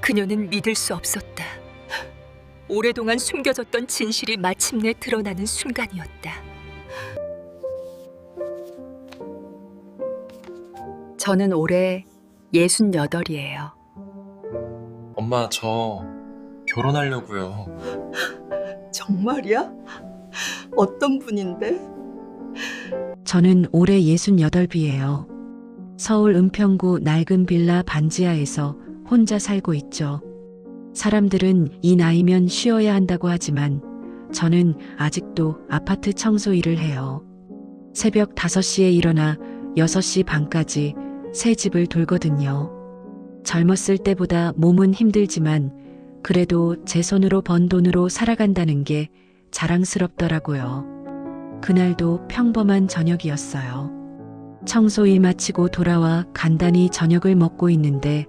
그녀는 믿을 수 없었다. 오랫동안 숨겨졌던 진실이 마침내 드러나는 순간이었다. 저는 올해 68이에요. 엄마, 저 결혼하려고요. 정말이야? 어떤 분인데? 저는 올해 68이에요. 서울 은평구 낡은 빌라 반지하에서 혼자 살고 있죠. 사람들은 이 나이면 쉬어야 한다고 하지만 저는 아직도 아파트 청소 일을 해요. 새벽 5시에 일어나 6시 반까지 새 집을 돌거든요. 젊었을 때보다 몸은 힘들지만 그래도 제 손으로 번 돈으로 살아간다는 게 자랑스럽더라고요. 그날도 평범한 저녁이었어요. 청소일 마치고 돌아와 간단히 저녁을 먹고 있는데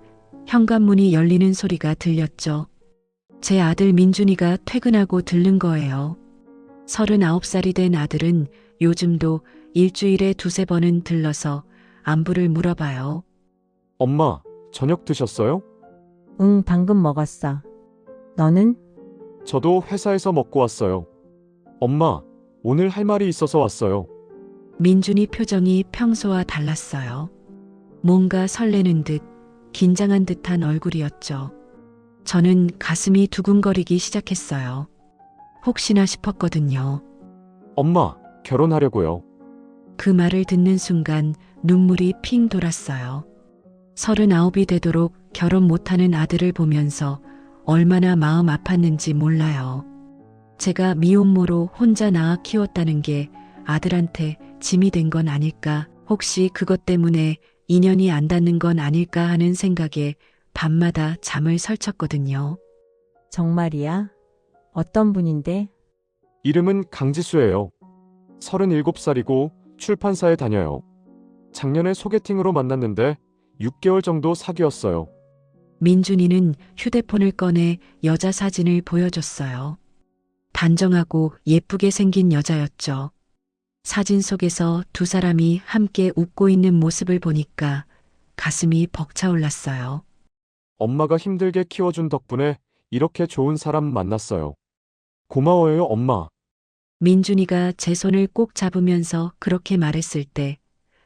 현관문이 열리는 소리가 들렸죠. 제 아들 민준이가 퇴근하고 들른 거예요. 39살이 된 아들은 요즘도 일주일에 2~3번은 들러서 안부를 물어봐요. 엄마, 저녁 드셨어요? 응, 방금 먹었어. 너는? 저도 회사에서 먹고 왔어요. 엄마, 오늘 할 말이 있어서 왔어요. 민준이 표정이 평소와 달랐어요. 뭔가 설레는 듯 긴장한 듯한 얼굴이었죠. 저는 가슴이 두근거리기 시작했어요. 혹시나 싶었거든요. 엄마, 결혼하려고요. 그 말을 듣는 순간 눈물이 핑 돌았어요. 39이 되도록 결혼 못하는 아들을 보면서 얼마나 마음 아팠는지 몰라요. 제가 미혼모로 혼자 낳아 키웠다는 게 아들한테 짐이 된 건 아닐까, 혹시 그것 때문에 인연이 안 닿는 건 아닐까 하는 생각에 밤마다 잠을 설쳤거든요. 정말이야? 어떤 분인데? 이름은 강지수예요. 37살이고 출판사에 다녀요. 작년에 소개팅으로 만났는데 6개월 정도 사귀었어요. 민준이는 휴대폰을 꺼내 여자 사진을 보여줬어요. 단정하고 예쁘게 생긴 여자였죠. 사진 속에서 두 사람이 함께 웃고 있는 모습을 보니까 가슴이 벅차올랐어요. 엄마가 힘들게 키워준 덕분에 이렇게 좋은 사람 만났어요. 고마워요, 엄마. 민준이가 제 손을 꼭 잡으면서 그렇게 말했을 때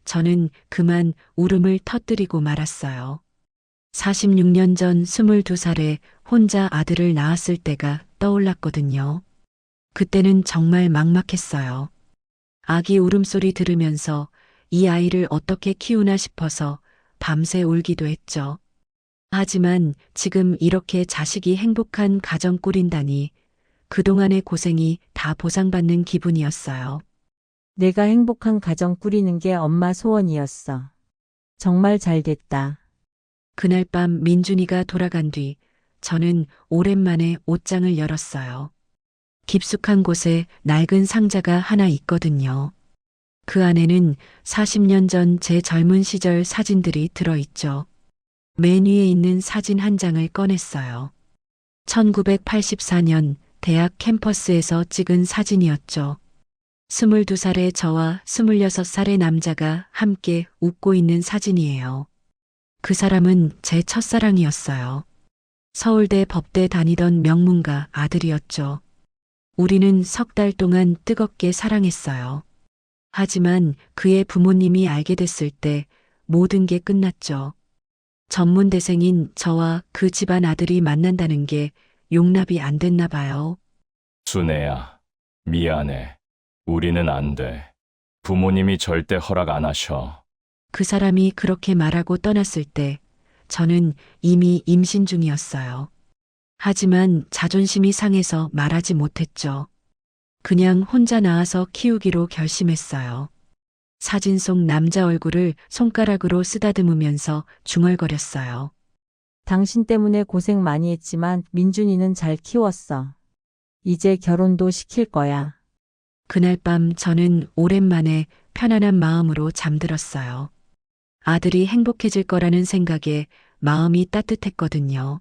저는 그만 울음을 터뜨리고 말았어요. 46년 전 22살에 혼자 아들을 낳았을 때가 떠올랐거든요. 그때는 정말 막막했어요. 아기 울음소리 들으면서 이 아이를 어떻게 키우나 싶어서 밤새 울기도 했죠. 하지만 지금 이렇게 자식이 행복한 가정 꾸린다니 그동안의 고생이 다 보상받는 기분이었어요. 내가 행복한 가정 꾸리는 게 엄마 소원이었어. 정말 잘 됐다. 그날 밤 민준이가 돌아간 뒤 저는 오랜만에 옷장을 열었어요. 깊숙한 곳에 낡은 상자가 하나 있거든요. 그 안에는 40년 전 제 젊은 시절 사진들이 들어있죠. 맨 위에 있는 사진 한 장을 꺼냈어요. 1984년 대학 캠퍼스에서 찍은 사진이었죠. 22살의 저와 26살의 남자가 함께 웃고 있는 사진이에요. 그 사람은 제 첫사랑이었어요. 서울대 법대 다니던 명문가 아들이었죠. 우리는 3달 동안 뜨겁게 사랑했어요. 하지만 그의 부모님이 알게 됐을 때 모든 게 끝났죠. 전문대생인 저와 그 집안 아들이 만난다는 게 용납이 안 됐나 봐요. 순애야, 미안해. 우리는 안 돼. 부모님이 절대 허락 안 하셔. 그 사람이 그렇게 말하고 떠났을 때 저는 이미 임신 중이었어요. 하지만 자존심이 상해서 말하지 못했죠. 그냥 혼자 낳아서 키우기로 결심했어요. 사진 속 남자 얼굴을 손가락으로 쓰다듬으면서 중얼거렸어요. 당신 때문에 고생 많이 했지만 민준이는 잘 키웠어. 이제 결혼도 시킬 거야. 그날 밤 저는 오랜만에 편안한 마음으로 잠들었어요. 아들이 행복해질 거라는 생각에 마음이 따뜻했거든요.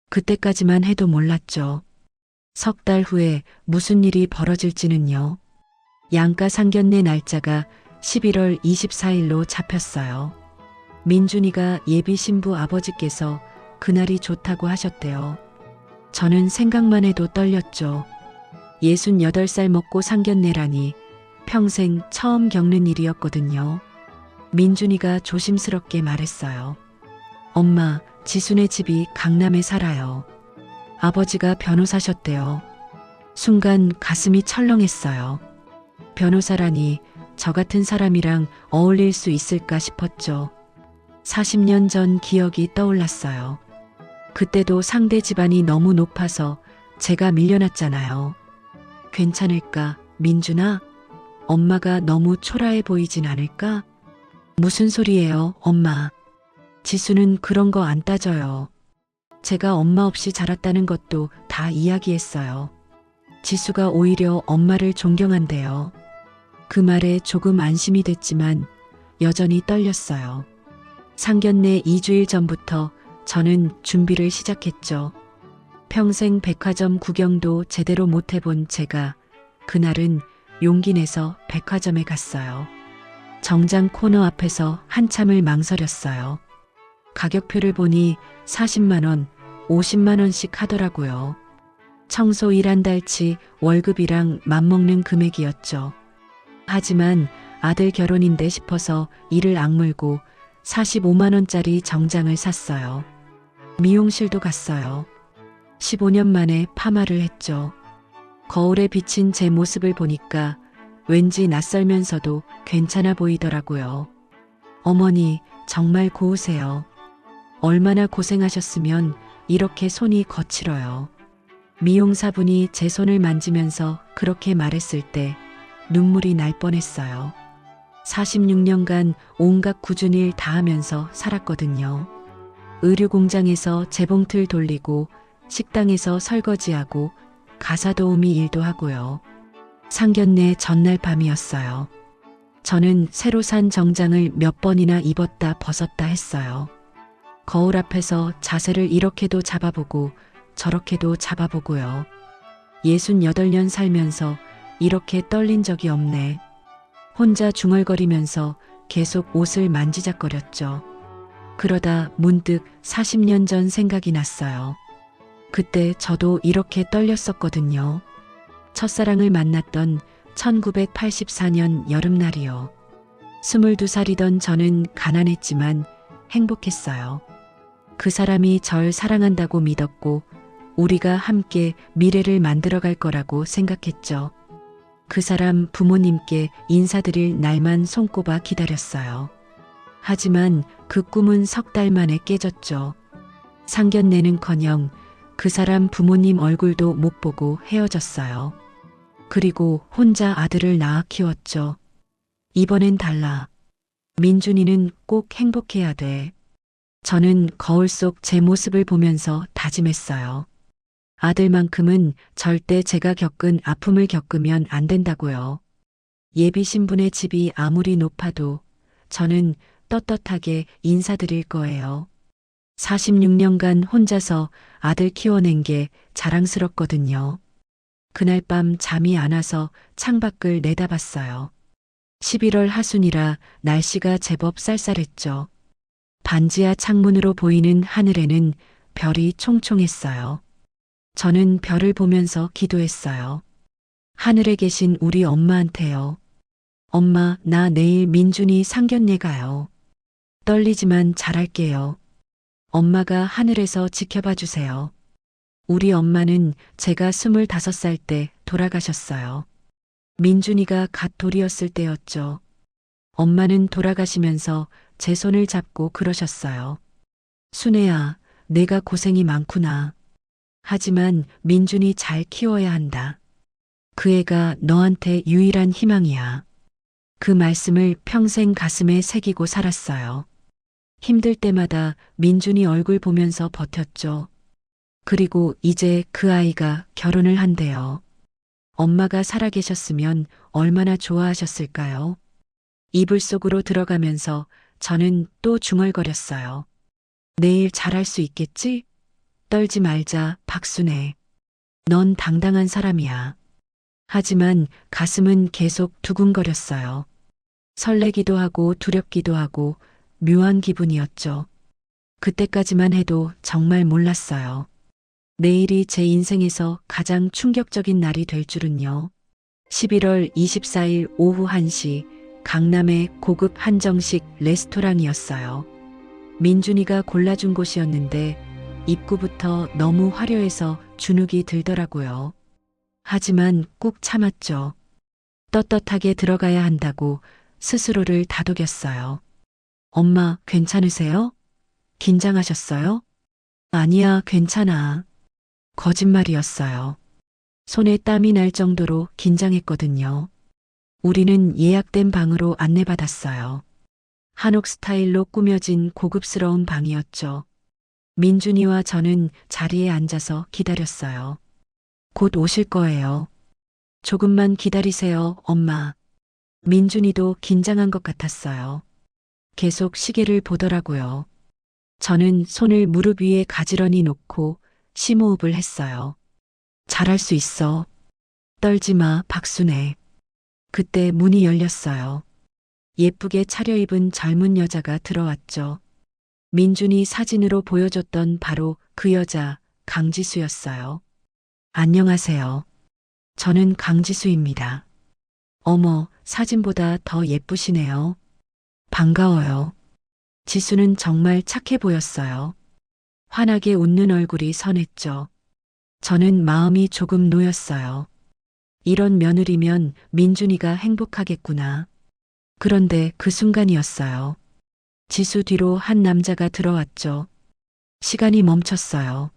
그때까지만 해도 몰랐죠. 3달 후에 무슨 일이 벌어질지는요. 양가 상견례 날짜가 11월 24일로 잡혔어요. 민준이가 예비 신부 아버지께서 그날이 좋다고 하셨대요. 저는 생각만 해도 떨렸죠. 68살 먹고 상견례라니 평생 처음 겪는 일이었거든요. 민준이가 조심스럽게 말했어요. 엄마, 지순의 집이 강남에 살아요. 아버지가 변호사셨대요. 순간 가슴이 철렁했어요. 변호사라니 저 같은 사람이랑 어울릴 수 있을까 싶었죠. 40년 전 기억이 떠올랐어요. 그때도 상대 집안이 너무 높아서 제가 밀려났잖아요. 괜찮을까, 민준아? 엄마가 너무 초라해 보이진 않을까? 무슨 소리예요, 엄마? 지수는 그런 거 안 따져요. 제가 엄마 없이 자랐다는 것도 다 이야기했어요. 지수가 오히려 엄마를 존경한대요. 그 말에 조금 안심이 됐지만 여전히 떨렸어요. 상견례 2주일 전부터 저는 준비를 시작했죠. 평생 백화점 구경도 제대로 못 해본 제가 그날은 용기 내서 백화점에 갔어요. 정장 코너 앞에서 한참을 망설였어요. 가격표를 보니 40만 원, 50만 원씩 하더라고요. 청소 일 한 달치 월급이랑 맞먹는 금액이었죠. 하지만 아들 결혼인데 싶어서 이를 악물고 45만 원짜리 정장을 샀어요. 미용실도 갔어요. 15년 만에 파마를 했죠. 거울에 비친 제 모습을 보니까 왠지 낯설면서도 괜찮아 보이더라고요. 어머니, 정말 고우세요. 얼마나 고생하셨으면 이렇게 손이 거칠어요. 미용사분이 제 손을 만지면서 그렇게 말했을 때 눈물이 날 뻔했어요. 46년간 온갖 굳은 일 다 하면서 살았거든요. 의류 공장에서 재봉틀 돌리고 식당에서 설거지하고 가사 도우미 일도 하고요. 상견례 전날 밤이었어요. 저는 새로 산 정장을 몇 번이나 입었다 벗었다 했어요. 거울 앞에서 자세를 이렇게도 잡아보고 저렇게도 잡아보고요. 68년 살면서 이렇게 떨린 적이 없네. 혼자 중얼거리면서 계속 옷을 만지작거렸죠. 그러다 문득 40년 전 생각이 났어요. 그때 저도 이렇게 떨렸었거든요. 첫사랑을 만났던 1984년 여름날이요. 22살이던 저는 가난했지만 행복했어요. 그 사람이 절 사랑한다고 믿었고 우리가 함께 미래를 만들어갈 거라고 생각했죠. 그 사람 부모님께 인사드릴 날만 손꼽아 기다렸어요. 하지만 그 꿈은 석 달 만에 깨졌죠. 상견례는커녕 그 사람 부모님 얼굴도 못 보고 헤어졌어요. 그리고 혼자 아들을 낳아 키웠죠. 이번엔 달라. 민준이는 꼭 행복해야 돼. 저는 거울 속 제 모습을 보면서 다짐했어요. 아들만큼은 절대 제가 겪은 아픔을 겪으면 안 된다고요. 예비 신분의 집이 아무리 높아도 저는 떳떳하게 인사드릴 거예요. 46년간 혼자서 아들 키워낸 게 자랑스럽거든요. 그날 밤 잠이 안 와서 창밖을 내다봤어요. 11월 하순이라 날씨가 제법 쌀쌀했죠. 반지하 창문으로 보이는 하늘에는 별이 총총했어요. 저는 별을 보면서 기도했어요. 하늘에 계신 우리 엄마한테요. 엄마, 나 내일 민준이 상견례 가요. 떨리지만 잘할게요. 엄마가 하늘에서 지켜봐 주세요. 우리 엄마는 제가 25살 때 돌아가셨어요. 민준이가 갓 돌이었을 때였죠. 엄마는 돌아가시면서 제 손을 잡고 그러셨어요. 순애야, 내가 고생이 많구나. 하지만 민준이 잘 키워야 한다. 그 애가 너한테 유일한 희망이야. 그 말씀을 평생 가슴에 새기고 살았어요. 힘들 때마다 민준이 얼굴 보면서 버텼죠. 그리고 이제 그 아이가 결혼을 한대요. 엄마가 살아계셨으면 얼마나 좋아하셨을까요? 이불 속으로 들어가면서 저는 또 중얼거렸어요. 내일 잘할 수 있겠지? 떨지 말자, 박순애. 넌 당당한 사람이야. 하지만 가슴은 계속 두근거렸어요. 설레기도 하고 두렵기도 하고 묘한 기분이었죠. 그때까지만 해도 정말 몰랐어요. 내일이 제 인생에서 가장 충격적인 날이 될 줄은요. 11월 24일 오후 1시 강남의 고급 한정식 레스토랑이었어요. 민준이가 골라준 곳이었는데 입구부터 너무 화려해서 주눅이 들더라고요. 하지만 꾹 참았죠. 떳떳하게 들어가야 한다고 스스로를 다독였어요. 엄마, 괜찮으세요? 긴장하셨어요? 아니야, 괜찮아. 거짓말이었어요. 손에 땀이 날 정도로 긴장했거든요. 우리는 예약된 방으로 안내받았어요. 한옥 스타일로 꾸며진 고급스러운 방이었죠. 민준이와 저는 자리에 앉아서 기다렸어요. 곧 오실 거예요. 조금만 기다리세요, 엄마. 민준이도 긴장한 것 같았어요. 계속 시계를 보더라고요. 저는 손을 무릎 위에 가지런히 놓고 심호흡을 했어요. 잘할 수 있어. 떨지 마, 박순애. 그때 문이 열렸어요. 예쁘게 차려입은 젊은 여자가 들어왔죠. 민준이 사진으로 보여줬던 바로 그 여자, 강지수였어요. 안녕하세요. 저는 강지수입니다. 어머, 사진보다 더 예쁘시네요. 반가워요. 지수는 정말 착해 보였어요. 환하게 웃는 얼굴이 선했죠. 저는 마음이 조금 놓였어요. 이런 며느리면 민준이가 행복하겠구나. 그런데 그 순간이었어요. 지수 뒤로 한 남자가 들어왔죠. 시간이 멈췄어요.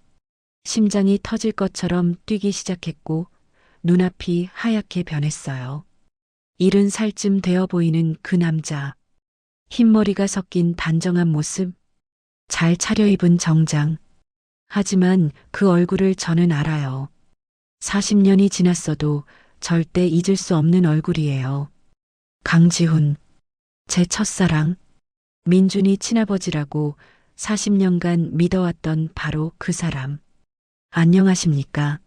심장이 터질 것처럼 뛰기 시작했고 눈앞이 하얗게 변했어요. 70살쯤 되어 보이는 그 남자. 흰머리가 섞인 단정한 모습, 잘 차려입은 정장. 하지만 그 얼굴을 저는 알아요. 40년이 지났어도 절대 잊을 수 없는 얼굴이에요. 강지훈, 제 첫사랑, 민준이 친아버지라고 40년간 믿어왔던 바로 그 사람. 안녕하십니까?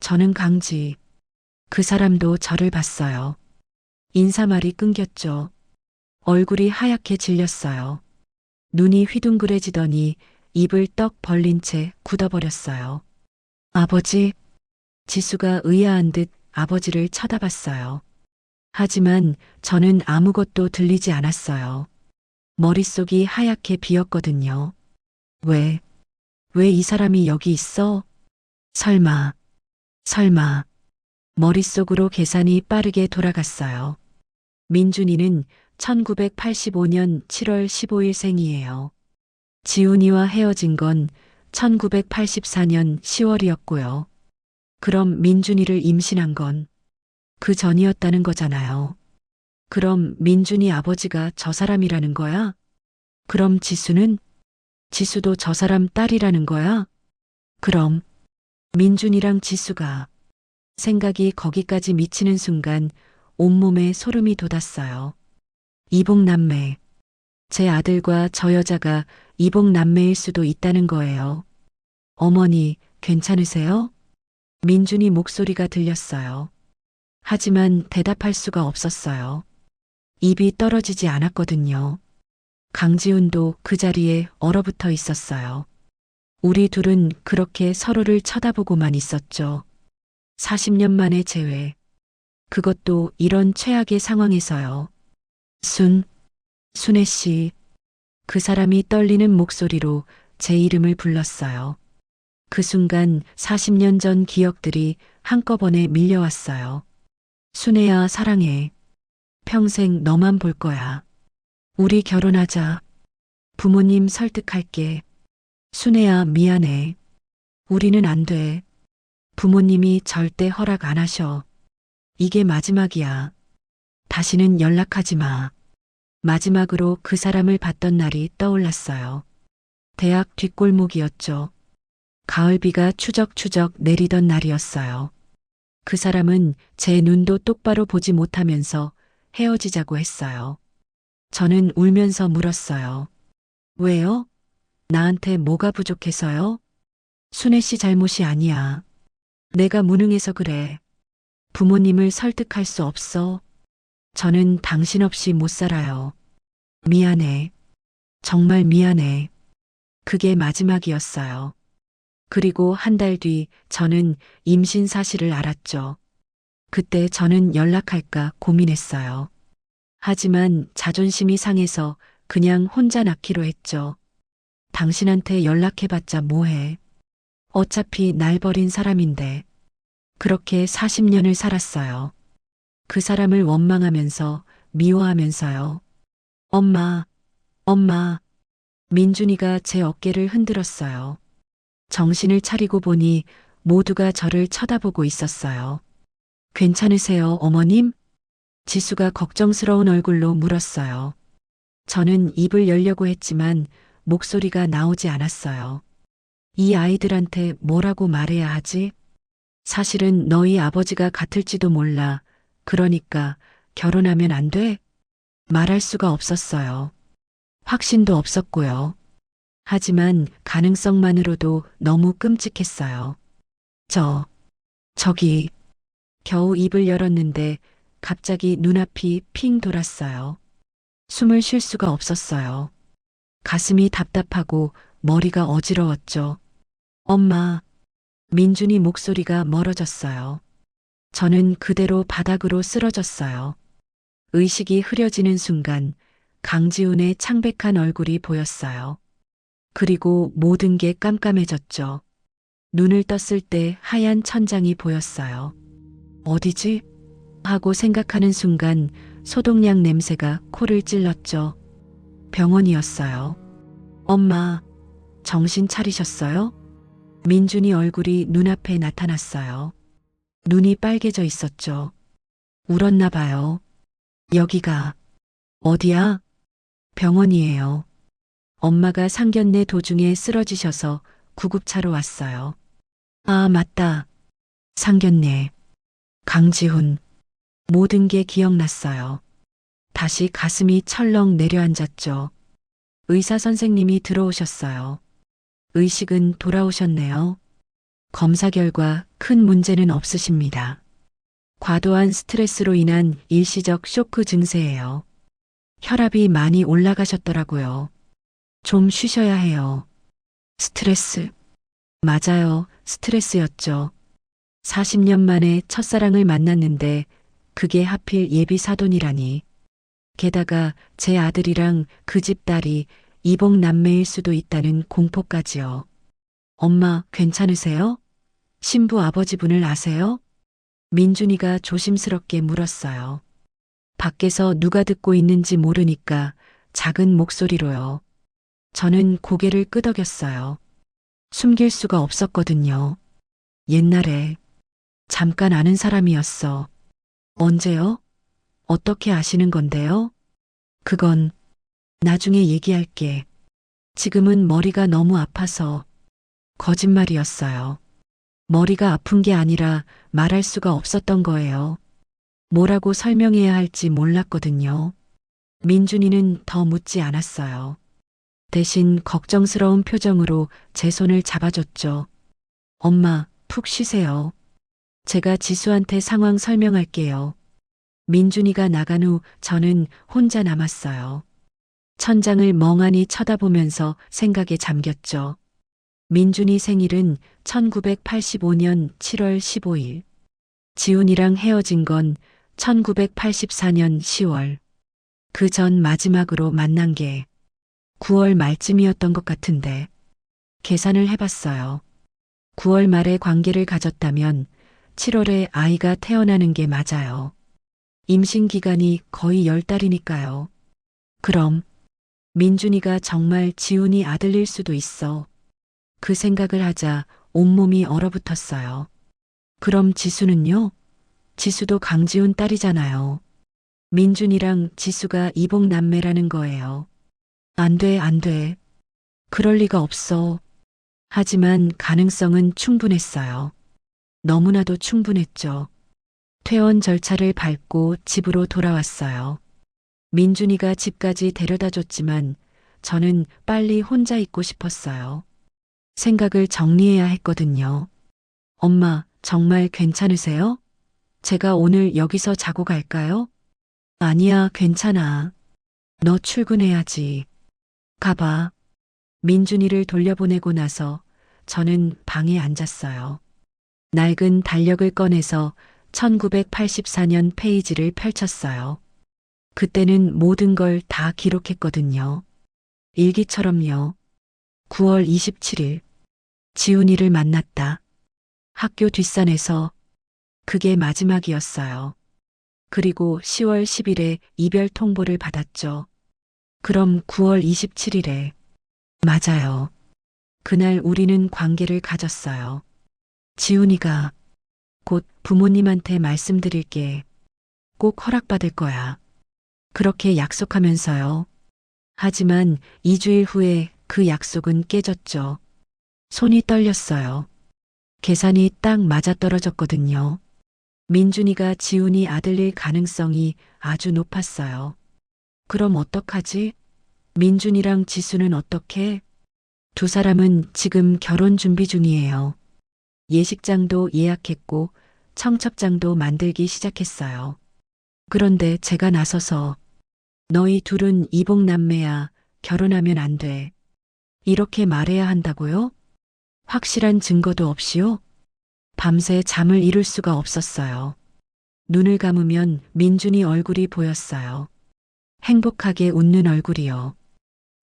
저는 강지. 그 사람도 저를 봤어요. 인사말이 끊겼죠. 얼굴이 하얗게 질렸어요. 눈이 휘둥그레지더니 입을 떡 벌린 채 굳어버렸어요. 아버지? 지수가 의아한 듯 아버지를 쳐다봤어요. 하지만 저는 아무것도 들리지 않았어요. 머릿속이 하얗게 비었거든요. 왜 이 사람이 여기 있어? 설마. 머릿속으로 계산이 빠르게 돌아갔어요. 민준이는 1985년 7월 15일 생이에요. 지훈이와 헤어진 건 1984년 10월이었고요. 그럼 민준이를 임신한 건 그 전이었다는 거잖아요. 그럼 민준이 아버지가 저 사람이라는 거야? 그럼 지수는? 지수도 저 사람 딸이라는 거야? 그럼 민준이랑 지수가. 생각이 거기까지 미치는 순간 온몸에 소름이 돋았어요. 이복남매. 제 아들과 저 여자가 이복남매일 수도 있다는 거예요. 어머니, 괜찮으세요? 민준이 목소리가 들렸어요. 하지만 대답할 수가 없었어요. 입이 떨어지지 않았거든요. 강지훈도 그 자리에 얼어붙어 있었어요. 우리 둘은 그렇게 서로를 쳐다보고만 있었죠. 40년 만의 재회. 그것도 이런 최악의 상황에서요. 순애 씨. 그 사람이 떨리는 목소리로 제 이름을 불렀어요. 그 순간 40년 전 기억들이 한꺼번에 밀려왔어요. 순애야, 사랑해. 평생 너만 볼 거야. 우리 결혼하자. 부모님 설득할게. 순애야, 미안해. 우리는 안 돼. 부모님이 절대 허락 안 하셔. 이게 마지막이야. 다시는 연락하지 마. 마지막으로 그 사람을 봤던 날이 떠올랐어요. 대학 뒷골목이었죠. 가을비가 추적추적 내리던 날이었어요. 그 사람은 제 눈도 똑바로 보지 못하면서 헤어지자고 했어요. 저는 울면서 물었어요. 왜요? 나한테 뭐가 부족해서요? 순애 씨 잘못이 아니야. 내가 무능해서 그래. 부모님을 설득할 수 없어. 저는 당신 없이 못 살아요. 미안해. 정말 미안해. 그게 마지막이었어요. 그리고 한 달 뒤 저는 임신 사실을 알았죠. 그때 저는 연락할까 고민했어요. 하지만 자존심이 상해서 그냥 혼자 낳기로 했죠. 당신한테 연락해봤자 뭐해. 어차피 날 버린 사람인데. 그렇게 40년을 살았어요. 그 사람을 원망하면서 미워하면서요. 엄마, 엄마. 민준이가 제 어깨를 흔들었어요. 정신을 차리고 보니 모두가 저를 쳐다보고 있었어요. 괜찮으세요, 어머님? 지수가 걱정스러운 얼굴로 물었어요. 저는 입을 열려고 했지만 목소리가 나오지 않았어요. 이 아이들한테 뭐라고 말해야 하지? 사실은 너희 아버지가 같을지도 몰라. 그러니까 결혼하면 안 돼? 말할 수가 없었어요. 확신도 없었고요. 하지만 가능성만으로도 너무 끔찍했어요. 저기, 겨우 입을 열었는데 갑자기 눈앞이 핑 돌았어요. 숨을 쉴 수가 없었어요. 가슴이 답답하고 머리가 어지러웠죠. 엄마, 민준이 목소리가 멀어졌어요. 저는 그대로 바닥으로 쓰러졌어요. 의식이 흐려지는 순간 강지훈의 창백한 얼굴이 보였어요. 그리고 모든 게 깜깜해졌죠. 눈을 떴을 때 하얀 천장이 보였어요. 어디지? 하고 생각하는 순간 소독약 냄새가 코를 찔렀죠. 병원이었어요. 엄마, 정신 차리셨어요? 민준이 얼굴이 눈앞에 나타났어요. 눈이 빨개져 있었죠. 울었나 봐요. 여기가 어디야? 병원이에요. 엄마가 상견례 도중에 쓰러지셔서 구급차로 왔어요. 아, 맞다. 상견례. 강지훈. 모든 게 기억났어요. 다시 가슴이 철렁 내려앉았죠. 의사 선생님이 들어오셨어요. 의식은 돌아오셨네요. 검사 결과 큰 문제는 없으십니다. 과도한 스트레스로 인한 일시적 쇼크 증세예요. 혈압이 많이 올라가셨더라고요. 좀 쉬셔야 해요. 스트레스. 맞아요. 스트레스였죠. 40년 만에 첫사랑을 만났는데 그게 하필 예비 사돈이라니. 게다가 제 아들이랑 그 집 딸이 이복 남매일 수도 있다는 공포까지요. 엄마, 괜찮으세요? 신부 아버지분을 아세요? 민준이가 조심스럽게 물었어요. 밖에서 누가 듣고 있는지 모르니까 작은 목소리로요. 저는 고개를 끄덕였어요. 숨길 수가 없었거든요. 옛날에 잠깐 아는 사람이었어. 언제요? 어떻게 아시는 건데요? 그건 나중에 얘기할게. 지금은 머리가 너무 아파서. 거짓말이었어요. 머리가 아픈 게 아니라 말할 수가 없었던 거예요. 뭐라고 설명해야 할지 몰랐거든요. 민준이는 더 묻지 않았어요. 대신 걱정스러운 표정으로 제 손을 잡아줬죠. 엄마, 푹 쉬세요. 제가 지수한테 상황 설명할게요. 민준이가 나간 후 저는 혼자 남았어요. 천장을 멍하니 쳐다보면서 생각에 잠겼죠. 민준이 생일은 1985년 7월 15일. 지훈이랑 헤어진 건 1984년 10월. 그 전 마지막으로 만난 게 9월 말쯤이었던 것 같은데. 계산을 해봤어요. 9월 말에 관계를 가졌다면 7월에 아이가 태어나는 게 맞아요. 임신 기간이 거의 10달이니까요. 그럼 민준이가 정말 지훈이 아들일 수도 있어. 그 생각을 하자 온몸이 얼어붙었어요. 그럼 지수는요? 지수도 강지훈 딸이잖아요. 민준이랑 지수가 이복 남매라는 거예요. 안 돼, 안 돼. 그럴 리가 없어. 하지만 가능성은 충분했어요. 너무나도 충분했죠. 퇴원 절차를 밟고 집으로 돌아왔어요. 민준이가 집까지 데려다 줬지만 저는 빨리 혼자 있고 싶었어요. 생각을 정리해야 했거든요. 엄마, 정말 괜찮으세요? 제가 오늘 여기서 자고 갈까요? 아니야, 괜찮아. 너 출근해야지. 가봐. 민준이를 돌려보내고 나서 저는 방에 앉았어요. 낡은 달력을 꺼내서 1984년 페이지를 펼쳤어요. 그때는 모든 걸 다 기록했거든요. 일기처럼요. 9월 27일. 지훈이를 만났다. 학교 뒷산에서. 그게 마지막이었어요. 그리고 10월 10일에 이별 통보를 받았죠. 그럼 9월 27일에. 맞아요. 그날 우리는 관계를 가졌어요. 지훈이가 곧 부모님한테 말씀드릴게. 꼭 허락받을 거야. 그렇게 약속하면서요. 하지만 2주일 후에 그 약속은 깨졌죠. 손이 떨렸어요. 계산이 딱 맞아떨어졌거든요. 민준이가 지훈이 아들일 가능성이 아주 높았어요. 그럼 어떡하지? 민준이랑 지수는 어떻게? 두 사람은 지금 결혼 준비 중이에요. 예식장도 예약했고 청첩장도 만들기 시작했어요. 그런데 제가 나서서 너희 둘은 이복남매야. 결혼하면 안 돼. 이렇게 말해야 한다고요? 확실한 증거도 없이요? 밤새 잠을 이룰 수가 없었어요. 눈을 감으면 민준이 얼굴이 보였어요. 행복하게 웃는 얼굴이요.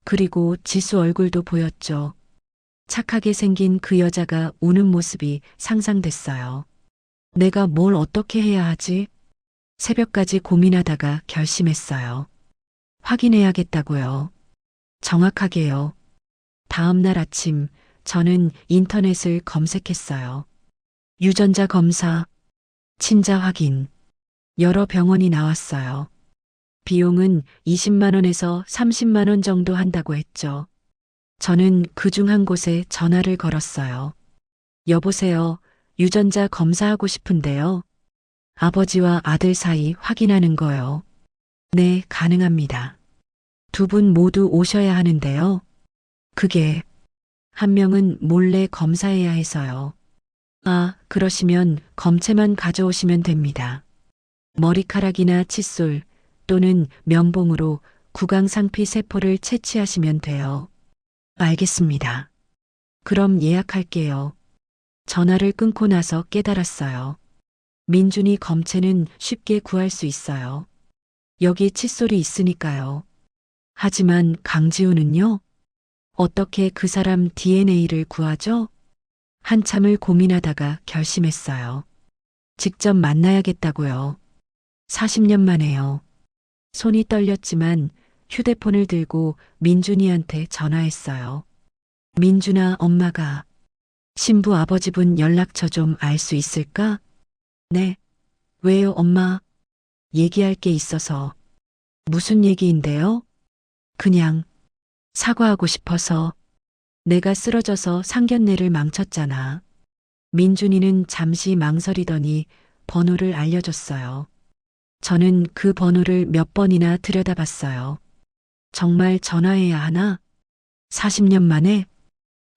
그리고 지수 얼굴도 보였죠. 착하게 생긴 그 여자가 우는 모습이 상상됐어요. 내가 뭘 어떻게 해야 하지? 새벽까지 고민하다가 결심했어요. 확인해야겠다고요. 정확하게요. 다음 날 아침 저는 인터넷을 검색했어요. 유전자 검사, 친자 확인, 여러 병원이 나왔어요. 비용은 20만 원에서 30만 원 정도 한다고 했죠. 저는 그중 한 곳에 전화를 걸었어요. 여보세요. 유전자 검사하고 싶은데요. 아버지와 아들 사이 확인하는 거요. 네, 가능합니다. 두 분 모두 오셔야 하는데요. 그게 한 명은 몰래 검사해야 해서요. 아, 그러시면 검체만 가져오시면 됩니다. 머리카락이나 칫솔 또는 면봉으로 구강상피 세포를 채취하시면 돼요. 알겠습니다. 그럼 예약할게요. 전화를 끊고 나서 깨달았어요. 민준이 검체는 쉽게 구할 수 있어요. 여기 칫솔이 있으니까요. 하지만 강지우는요? 어떻게 그 사람 DNA를 구하죠? 한참을 고민하다가 결심했어요. 직접 만나야겠다고요. 40년 만에요. 손이 떨렸지만 휴대폰을 들고 민준이한테 전화했어요. 민준아, 엄마가 신부 아버지분 연락처 좀 알 수 있을까? 네. 왜요, 엄마? 얘기할 게 있어서. 무슨 얘기인데요? 그냥 사과하고 싶어서. 내가 쓰러져서 상견례를 망쳤잖아. 민준이는 잠시 망설이더니 번호를 알려줬어요. 저는 그 번호를 몇 번이나 들여다봤어요. 정말 전화해야 하나? 40년 만에?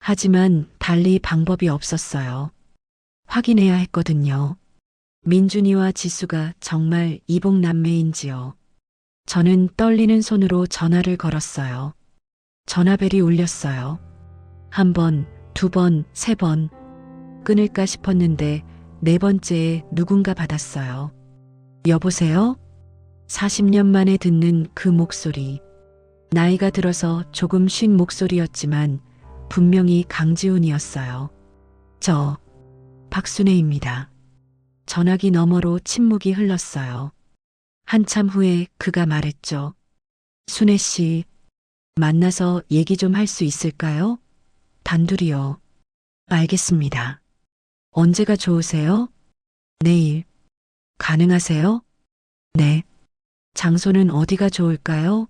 하지만 달리 방법이 없었어요. 확인해야 했거든요. 민준이와 지수가 정말 이복남매인지요. 저는 떨리는 손으로 전화를 걸었어요. 전화벨이 울렸어요. 한 번, 두 번, 세 번. 끊을까 싶었는데 네 번째에 누군가 받았어요. 여보세요? 40년 만에 듣는 그 목소리. 나이가 들어서 조금 쉰 목소리였지만 분명히 강지훈이었어요. 저 박순애입니다. 전화기 너머로 침묵이 흘렀어요. 한참 후에 그가 말했죠. 순애 씨, 만나서 얘기 좀 할 수 있을까요? 단둘이요. 알겠습니다. 언제가 좋으세요? 내일. 가능하세요? 네. 장소는 어디가 좋을까요?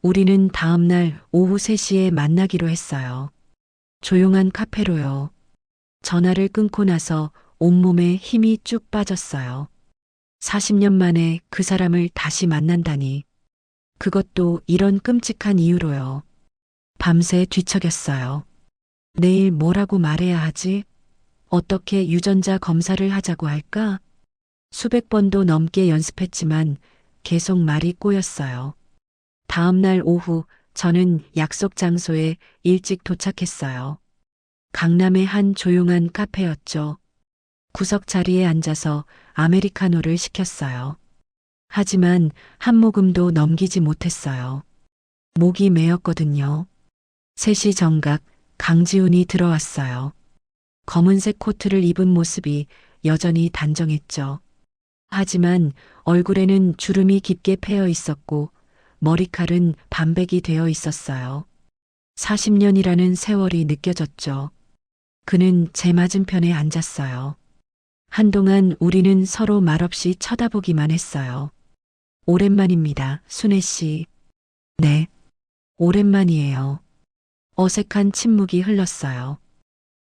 우리는 다음 날 오후 3시에 만나기로 했어요. 조용한 카페로요. 전화를 끊고 나서 온몸에 힘이 쭉 빠졌어요. 40년 만에 그 사람을 다시 만난다니. 그것도 이런 끔찍한 이유로요. 밤새 뒤척였어요. 내일 뭐라고 말해야 하지? 어떻게 유전자 검사를 하자고 할까? 수백 번도 넘게 연습했지만 계속 말이 꼬였어요. 다음 날 오후 저는 약속 장소에 일찍 도착했어요. 강남의 한 조용한 카페였죠. 구석 자리에 앉아서 아메리카노를 시켰어요. 하지만 한 모금도 넘기지 못했어요. 목이 메었거든요. 3시 정각 강지훈이 들어왔어요. 검은색 코트를 입은 모습이 여전히 단정했죠. 하지만 얼굴에는 주름이 깊게 패여 있었고 머리칼은 반백이 되어 있었어요. 40년이라는 세월이 느껴졌죠. 그는 제 맞은편에 앉았어요. 한동안 우리는 서로 말없이 쳐다보기만 했어요. 오랜만입니다, 순애 씨. 네, 오랜만이에요. 어색한 침묵이 흘렀어요.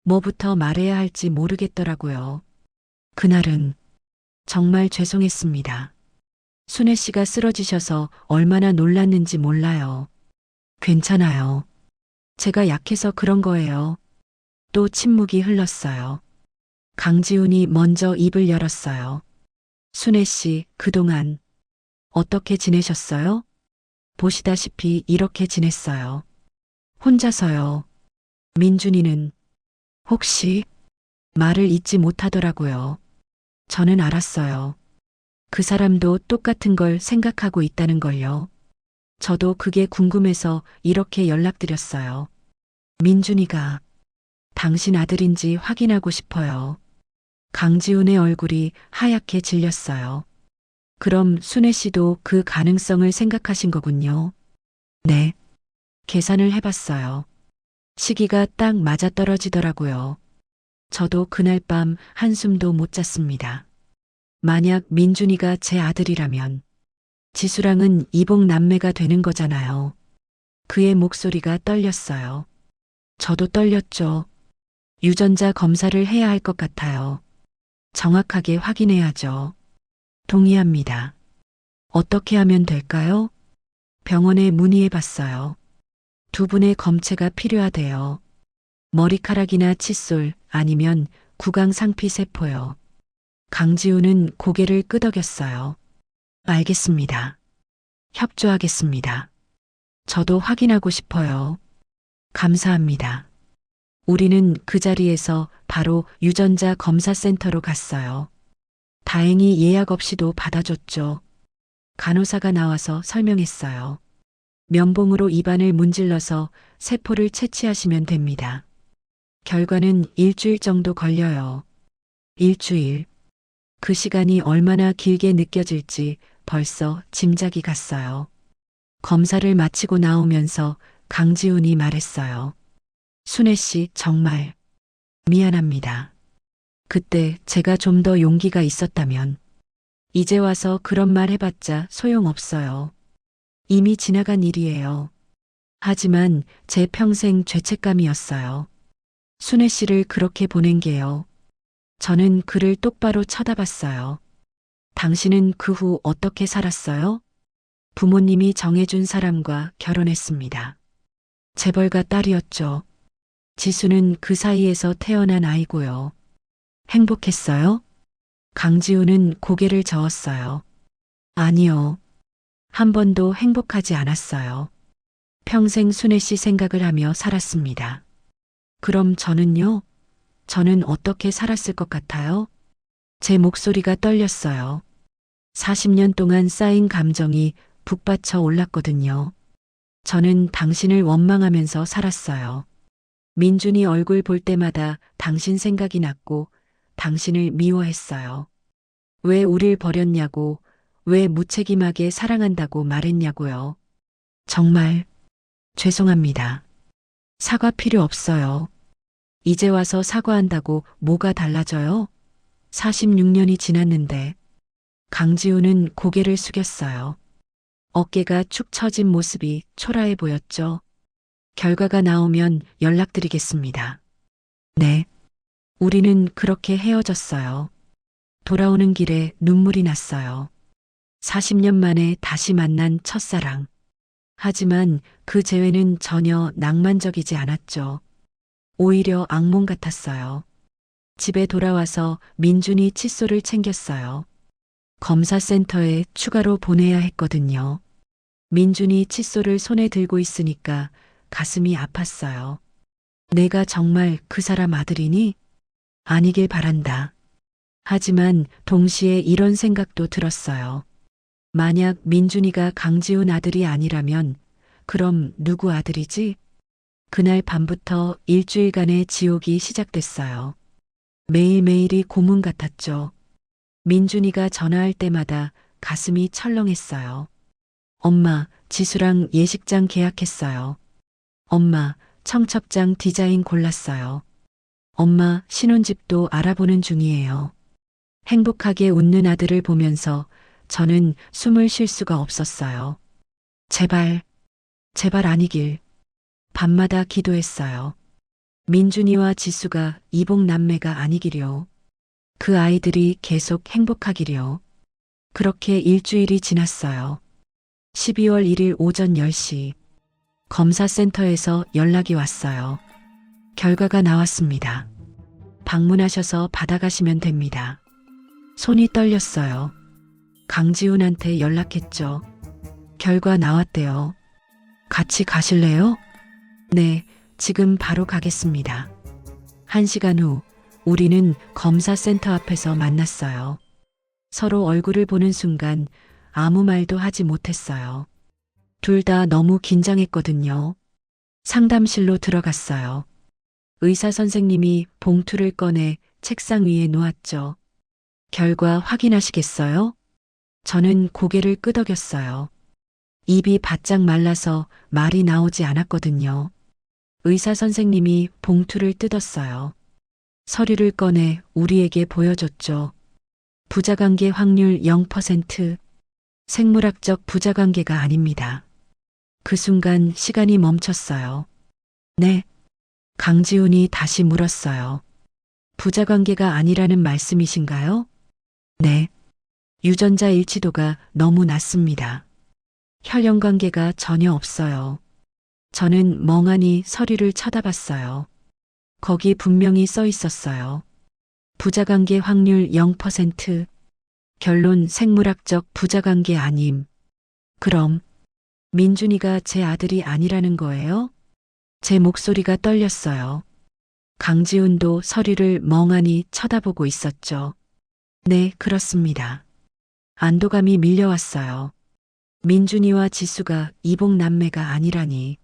뭐부터 말해야 할지 모르겠더라고요. 그날은 정말 죄송했습니다. 순애 씨가 쓰러지셔서 얼마나 놀랐는지 몰라요. 괜찮아요. 제가 약해서 그런 거예요. 또 침묵이 흘렀어요. 강지훈이 먼저 입을 열었어요. 순애 씨, 그동안 어떻게 지내셨어요? 보시다시피 이렇게 지냈어요. 혼자서요. 민준이는 혹시 말을 잇지 못하더라고요. 저는 알았어요. 그 사람도 똑같은 걸 생각하고 있다는 걸요. 저도 그게 궁금해서 이렇게 연락드렸어요. 민준이가 당신 아들인지 확인하고 싶어요. 강지훈의 얼굴이 하얗게 질렸어요. 그럼 순애 씨도 그 가능성을 생각하신 거군요. 네. 계산을 해봤어요. 시기가 딱 맞아떨어지더라고요. 저도 그날 밤 한숨도 못 잤습니다. 만약 민준이가 제 아들이라면 지수랑은 이복 남매가 되는 거잖아요. 그의 목소리가 떨렸어요. 저도 떨렸죠. 유전자 검사를 해야 할 것 같아요. 정확하게 확인해야죠. 동의합니다. 어떻게 하면 될까요? 병원에 문의해 봤어요. 2분의 검체가 필요하대요. 머리카락이나 칫솔 아니면 구강 상피 세포요. 강지훈은 고개를 끄덕였어요. 알겠습니다. 협조하겠습니다. 저도 확인하고 싶어요. 감사합니다. 우리는 그 자리에서 바로 유전자 검사 센터로 갔어요. 다행히 예약 없이도 받아줬죠. 간호사가 나와서 설명했어요. 면봉으로 입안을 문질러서 세포를 채취하시면 됩니다. 결과는 일주일 정도 걸려요. 일주일. 그 시간이 얼마나 길게 느껴질지 벌써 짐작이 갔어요. 검사를 마치고 나오면서 강지훈이 말했어요. 순애 씨, 정말 미안합니다. 그때 제가 좀 더 용기가 있었다면 이제 와서 그런 말 해봤자 소용없어요. 이미 지나간 일이에요. 하지만 제 평생 죄책감이었어요. 순애 씨를 그렇게 보낸 게요. 저는 그를 똑바로 쳐다봤어요. 당신은 그 후 어떻게 살았어요? 부모님이 정해준 사람과 결혼했습니다. 재벌가 딸이었죠. 지수는 그 사이에서 태어난 아이고요. 행복했어요? 강지훈은 고개를 저었어요. 아니요. 한 번도 행복하지 않았어요. 평생 순애 씨 생각을 하며 살았습니다. 그럼 저는요? 저는 어떻게 살았을 것 같아요? 제 목소리가 떨렸어요. 40년 동안 쌓인 감정이 북받쳐 올랐거든요. 저는 당신을 원망하면서 살았어요. 민준이 얼굴 볼 때마다 당신 생각이 났고 당신을 미워했어요. 왜 우릴 버렸냐고, 왜 무책임하게 사랑한다고 말했냐고요. 정말 죄송합니다. 사과 필요 없어요. 이제 와서 사과한다고 뭐가 달라져요? 46년이 지났는데. 강지훈은 고개를 숙였어요. 어깨가 축 처진 모습이 초라해 보였죠. 결과가 나오면 연락드리겠습니다. 네. 우리는 그렇게 헤어졌어요. 돌아오는 길에 눈물이 났어요. 40년 만에 다시 만난 첫사랑. 하지만 그 재회는 전혀 낭만적이지 않았죠. 오히려 악몽 같았어요. 집에 돌아와서 민준이 칫솔을 챙겼어요. 검사센터에 추가로 보내야 했거든요. 민준이 칫솔을 손에 들고 있으니까 가슴이 아팠어요. 내가 정말 그 사람 아들이니? 아니길 바란다. 하지만 동시에 이런 생각도 들었어요. 만약 민준이가 강지훈 아들이 아니라면 그럼 누구 아들이지? 그날 밤부터 일주일간의 지옥이 시작됐어요. 매일매일이 고문 같았죠. 민준이가 전화할 때마다 가슴이 철렁했어요. 엄마, 지수랑 예식장 계약했어요. 엄마, 청첩장 디자인 골랐어요. 엄마, 신혼집도 알아보는 중이에요. 행복하게 웃는 아들을 보면서 저는 숨을 쉴 수가 없었어요. 제발, 제발 아니길. 밤마다 기도했어요. 민준이와 지수가 이복 남매가 아니기려. 그 아이들이 계속 행복하기려. 그렇게 일주일이 지났어요. 12월 1일 오전 10시. 검사센터에서 연락이 왔어요. 결과가 나왔습니다. 방문하셔서 받아가시면 됩니다. 손이 떨렸어요. 강지훈한테 연락했죠. 결과 나왔대요. 같이 가실래요? 네, 지금 바로 가겠습니다. 1시간 후 우리는 검사센터 앞에서 만났어요. 서로 얼굴을 보는 순간 아무 말도 하지 못했어요. 둘 다 너무 긴장했거든요. 상담실로 들어갔어요. 의사 선생님이 봉투를 꺼내 책상 위에 놓았죠. 결과 확인하시겠어요? 저는 고개를 끄덕였어요. 입이 바짝 말라서 말이 나오지 않았거든요. 의사 선생님이 봉투를 뜯었어요. 서류를 꺼내 우리에게 보여줬죠. 부자관계 확률 0%. 생물학적 부자관계가 아닙니다. 그 순간 시간이 멈췄어요. 네. 강지훈이 다시 물었어요. 부자관계가 아니라는 말씀이신가요? 네. 유전자 일치도가 너무 낮습니다. 혈연관계가 전혀 없어요. 저는 멍하니 서류를 쳐다봤어요. 거기 분명히 써 있었어요. 부자관계 확률 0%. 결론 생물학적 부자관계 아님. 그럼 민준이가 제 아들이 아니라는 거예요? 제 목소리가 떨렸어요. 강지훈도 서류를 멍하니 쳐다보고 있었죠. 네, 그렇습니다. 안도감이 밀려왔어요. 민준이와 지수가 이복 남매가 아니라니.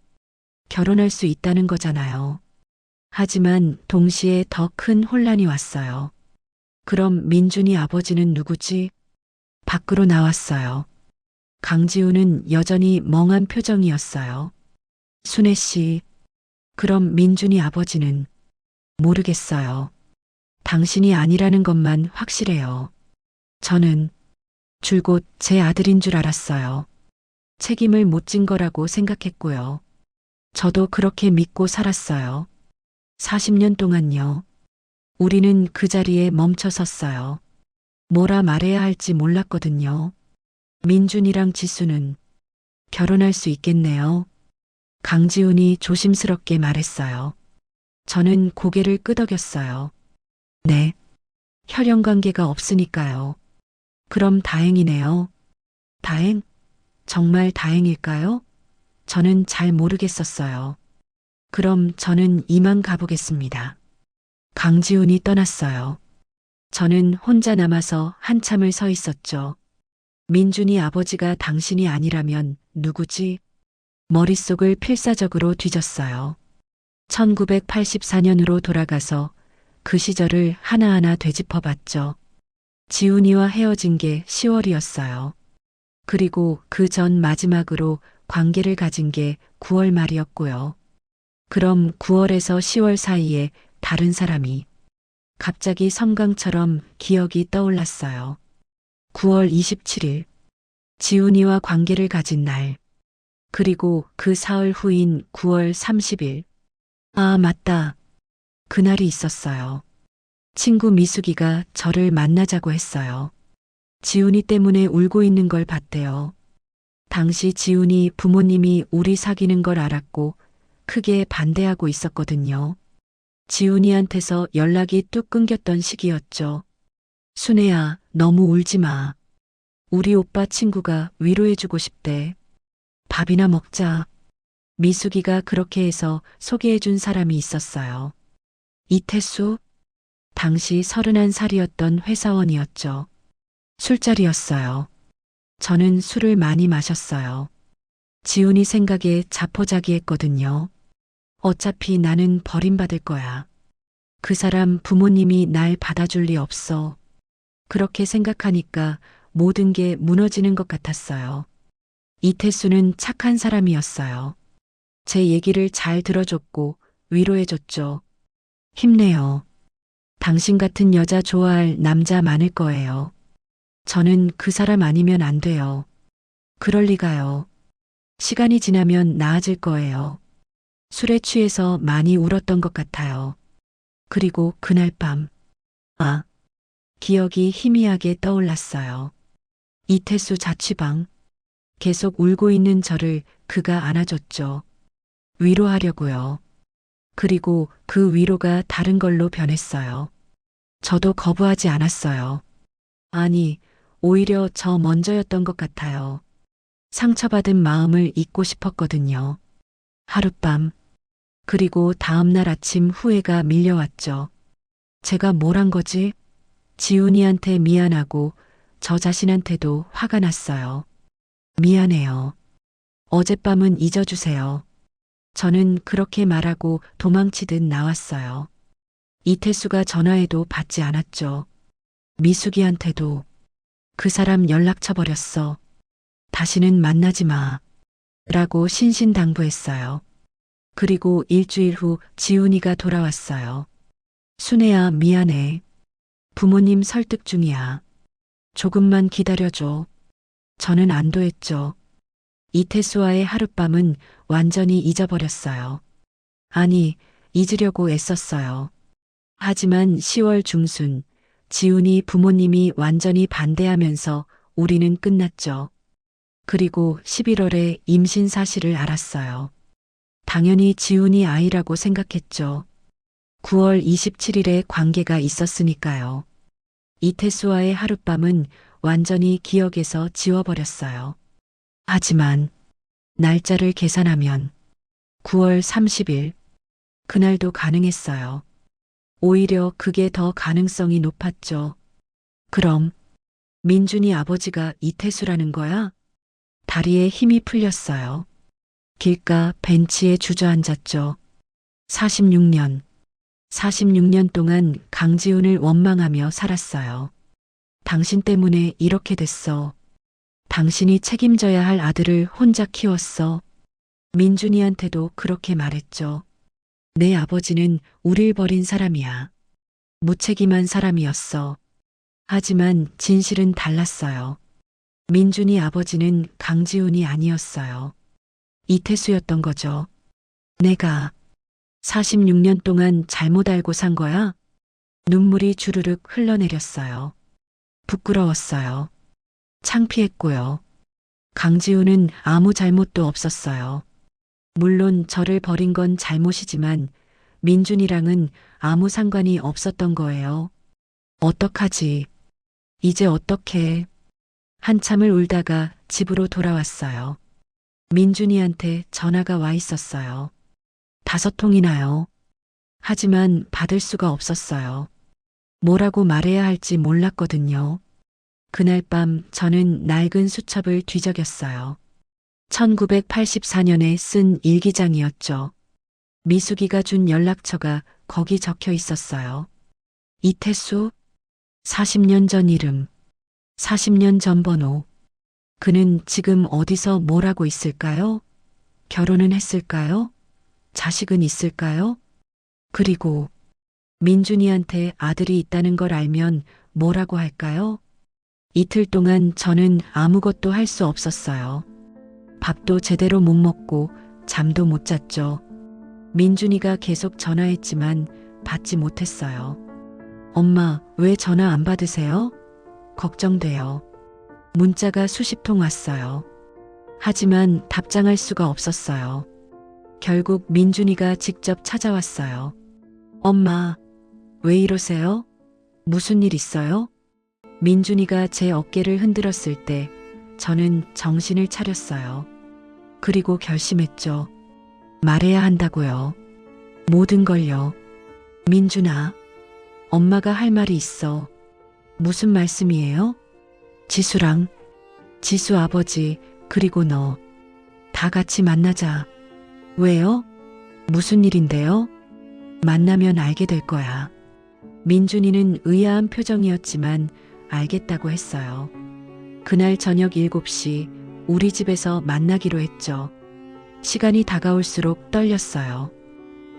결혼할 수 있다는 거잖아요. 하지만 동시에 더 큰 혼란이 왔어요. 그럼 민준이 아버지는 누구지? 밖으로 나왔어요. 강지훈은 여전히 멍한 표정이었어요. 순애 씨, 그럼 민준이 아버지는? 모르겠어요. 당신이 아니라는 것만 확실해요. 저는 줄곧 제 아들인 줄 알았어요. 책임을 못 진 거라고 생각했고요. 저도 그렇게 믿고 살았어요. 40년 동안요. 우리는 그 자리에 멈춰 섰어요. 뭐라 말해야 할지 몰랐거든요. 민준이랑 지수는 결혼할 수 있겠네요. 강지훈이 조심스럽게 말했어요. 저는 고개를 끄덕였어요. 네. 혈연관계가 없으니까요. 그럼 다행이네요. 다행? 정말 다행일까요? 저는 잘 모르겠었어요. 그럼 저는 이만 가보겠습니다. 강지훈이 떠났어요. 저는 혼자 남아서 한참을 서 있었죠. 민준이 아버지가 당신이 아니라면 누구지? 머릿속을 필사적으로 뒤졌어요. 1984년으로 돌아가서 그 시절을 하나하나 되짚어봤죠. 지훈이와 헤어진 게 10월이었어요. 그리고 그 전 마지막으로 관계를 가진 게 9월 말이었고요. 그럼 9월에서 10월 사이에 다른 사람이 갑자기 섬광처럼 기억이 떠올랐어요. 9월 27일, 지훈이와 관계를 가진 날. 그리고 그 사흘 후인 9월 30일. 아, 맞다. 그날이 있었어요. 친구 미숙이가 저를 만나자고 했어요. 지훈이 때문에 울고 있는 걸 봤대요. 당시 지훈이 부모님이 우리 사귀는 걸 알았고 크게 반대하고 있었거든요. 지훈이한테서 연락이 뚝 끊겼던 시기였죠. 순애야, 너무 울지 마. 우리 오빠 친구가 위로해주고 싶대. 밥이나 먹자. 미숙이가 그렇게 해서 소개해준 사람이 있었어요. 이태수? 당시 31살이었던 회사원이었죠. 술자리였어요. 저는 술을 많이 마셨어요. 지훈이 생각에 자포자기했거든요. 어차피 나는 버림받을 거야. 그 사람 부모님이 날 받아줄 리 없어. 그렇게 생각하니까 모든 게 무너지는 것 같았어요. 이태수는 착한 사람이었어요. 제 얘기를 잘 들어줬고 위로해줬죠. 힘내요. 당신 같은 여자 좋아할 남자 많을 거예요. 저는 그 사람 아니면 안 돼요. 그럴 리가요. 시간이 지나면 나아질 거예요. 술에 취해서 많이 울었던 것 같아요. 그리고 그날 밤, 기억이 희미하게 떠올랐어요. 이태수 자취방. 계속 울고 있는 저를 그가 안아줬죠. 위로하려고요. 그리고 그 위로가 다른 걸로 변했어요. 저도 거부하지 않았어요. 아니, 오히려 저 먼저였던 것 같아요. 상처받은 마음을 잊고 싶었거든요. 하룻밤, 그리고 다음날 아침 후회가 밀려왔죠. 제가 뭘 한 거지? 지훈이한테 미안하고 저 자신한테도 화가 났어요. 미안해요. 어젯밤은 잊어주세요. 저는 그렇게 말하고 도망치듯 나왔어요. 이태수가 전화해도 받지 않았죠. 미숙이한테도 그 사람 연락처 버렸어. 다시는 만나지 마. 라고 신신당부했어요. 그리고 일주일 후 지훈이가 돌아왔어요. 순애야, 미안해. 부모님 설득 중이야. 조금만 기다려줘. 저는 안도했죠. 이태수와의 하룻밤은 완전히 잊어버렸어요. 아니, 잊으려고 애썼어요. 하지만 10월 중순, 지훈이 부모님이 완전히 반대하면서 우리는 끝났죠. 그리고 11월에 임신 사실을 알았어요. 당연히 지훈이 아이라고 생각했죠. 9월 27일에 관계가 있었으니까요. 이태수와의 하룻밤은 완전히 기억에서 지워버렸어요. 하지만 날짜를 계산하면 9월 30일, 그날도 가능했어요. 오히려 그게 더 가능성이 높았죠. 그럼 민준이 아버지가 이태수라는 거야? 다리에 힘이 풀렸어요. 길가 벤치에 주저앉았죠. 46년 동안 강지훈을 원망하며 살았어요. 당신 때문에 이렇게 됐어. 당신이 책임져야 할 아들을 혼자 키웠어. 민준이한테도 그렇게 말했죠. 내 아버지는 우릴 버린 사람이야. 무책임한 사람이었어. 하지만 진실은 달랐어요. 민준이 아버지는 강지훈이 아니었어요. 이태수였던 거죠. 내가 46년 동안 잘못 알고 산 거야? 눈물이 주르륵 흘러내렸어요. 부끄러웠어요. 창피했고요. 강지훈은 아무 잘못도 없었어요. 물론 저를 버린 건 잘못이지만 민준이랑은 아무 상관이 없었던 거예요. 어떡하지? 이제 어떡해? 한참을 울다가 집으로 돌아왔어요. 민준이한테 전화가 와 있었어요. 5통이나요. 하지만 받을 수가 없었어요. 뭐라고 말해야 할지 몰랐거든요. 그날 밤 저는 낡은 수첩을 뒤적였어요. 1984년에 쓴 일기장이었죠. 미숙이가 준 연락처가 거기 적혀 있었어요. 이태수? 40년 전 이름, 40년 전 번호. 그는 지금 어디서 뭘 하고 있을까요? 결혼은 했을까요? 자식은 있을까요? 그리고 민준이한테 아들이 있다는 걸 알면 뭐라고 할까요? 이틀 동안 저는 아무것도 할 수 없었어요. 밥도 제대로 못 먹고 잠도 못 잤죠. 민준이가 계속 전화했지만 받지 못했어요. 엄마, 왜 전화 안 받으세요? 걱정돼요. 문자가 수십 통 왔어요. 하지만 답장할 수가 없었어요. 결국 민준이가 직접 찾아왔어요. 엄마, 왜 이러세요? 무슨 일 있어요? 민준이가 제 어깨를 흔들었을 때 저는 정신을 차렸어요. 그리고 결심했죠. 말해야 한다고요. 모든 걸요. 민준아, 엄마가 할 말이 있어. 무슨 말씀이에요? 지수랑, 지수 아버지, 그리고 너. 다 같이 만나자. 왜요? 무슨 일인데요? 만나면 알게 될 거야. 민준이는 의아한 표정이었지만 알겠다고 했어요. 그날 저녁 7시 우리 집에서 만나기로 했죠. 시간이 다가올수록 떨렸어요.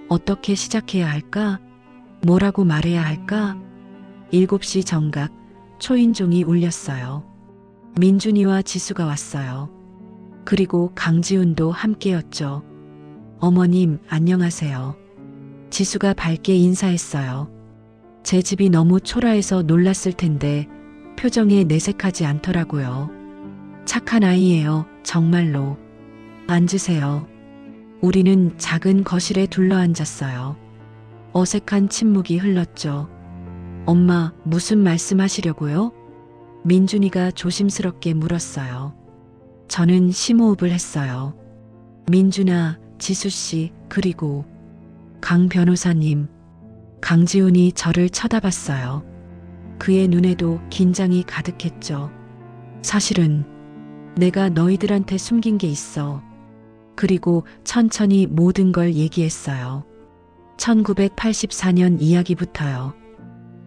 어떻게 시작해야 할까? 뭐라고 말해야 할까? 7시 정각 초인종이 울렸어요. 민준이와 지수가 왔어요. 그리고 강지훈도 함께였죠. 어머님, 안녕하세요. 지수가 밝게 인사했어요. 제 집이 너무 초라해서 놀랐을 텐데 표정에 내색하지 않더라고요. 착한 아이예요, 정말로. 앉으세요. 우리는 작은 거실에 둘러앉았어요. 어색한 침묵이 흘렀죠. 엄마, 무슨 말씀하시려고요? 민준이가 조심스럽게 물었어요. 저는 심호흡을 했어요. 민준아, 지수씨, 그리고 강 변호사님. 강지훈이 저를 쳐다봤어요. 그의 눈에도 긴장이 가득했죠. 사실은 내가 너희들한테 숨긴 게 있어. 그리고 천천히 모든 걸 얘기했어요. 1984년 이야기부터요.